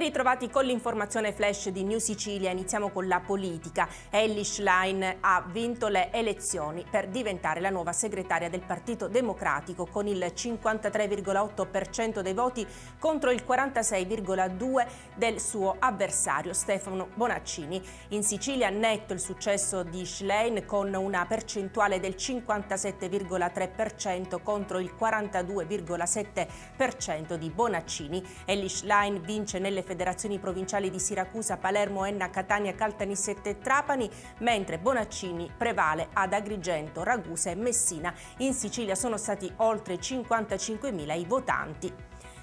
Ben ritrovati con l'informazione flash di New Sicilia. Iniziamo con la politica. Elly Schlein ha vinto le elezioni per diventare la nuova segretaria del Partito Democratico con il 53,8% dei voti contro il 46,2% del suo avversario Stefano Bonaccini. In Sicilia netto il successo di Schlein con una percentuale del 57,3% contro il 42,7% di Bonaccini. Elly Schlein vince nelle federazioni provinciali di Siracusa, Palermo, Enna, Catania, Caltanissetta e Trapani, mentre Bonaccini prevale ad Agrigento, Ragusa e Messina. In Sicilia sono stati oltre 55.000 i votanti.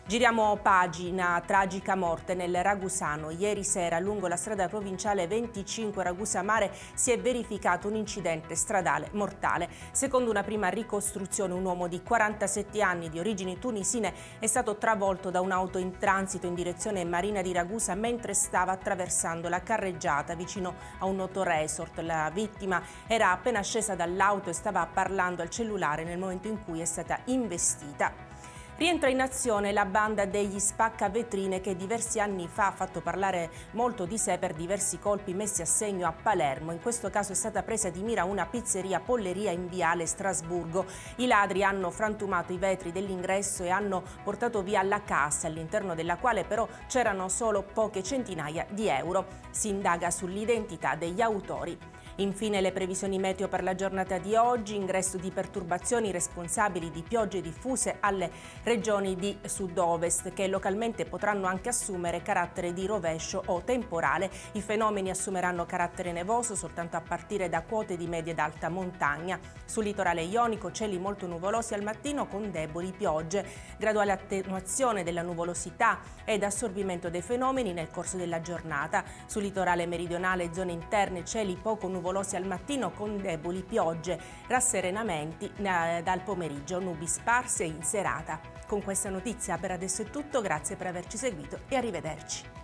Giriamo pagina, tragica morte nel Ragusano. Ieri sera lungo la strada provinciale 25 Ragusa Mare si è verificato un incidente stradale mortale. Secondo una prima ricostruzione, un uomo di 47 anni di origini tunisine è stato travolto da un'auto in transito in direzione Marina di Ragusa mentre stava attraversando la carreggiata vicino a un noto resort. La vittima era appena scesa dall'auto e stava parlando al cellulare nel momento in cui è stata investita. Rientra in azione la banda degli spaccavetrine che diversi anni fa ha fatto parlare molto di sé per diversi colpi messi a segno a Palermo. In questo caso è stata presa di mira una pizzeria polleria in Viale Strasburgo. I ladri hanno frantumato i vetri dell'ingresso e hanno portato via la cassa, all'interno della quale però c'erano solo poche centinaia di euro. Si indaga sull'identità degli autori. Infine le previsioni meteo per la giornata di oggi: ingresso di perturbazioni responsabili di piogge diffuse alle regioni di sud-ovest che localmente potranno anche assumere carattere di rovescio o temporale. I fenomeni assumeranno carattere nevoso soltanto a partire da quote di media ed alta montagna. Sul litorale ionico cieli molto nuvolosi al mattino con deboli piogge, graduale attenuazione della nuvolosità ed assorbimento dei fenomeni nel corso della giornata. Sul litorale meridionale e zone interne cieli poco nuvolosi al mattino con deboli piogge, rasserenamenti dal pomeriggio, nubi sparse in serata. Con questa notizia per adesso è tutto, grazie per averci seguito e arrivederci.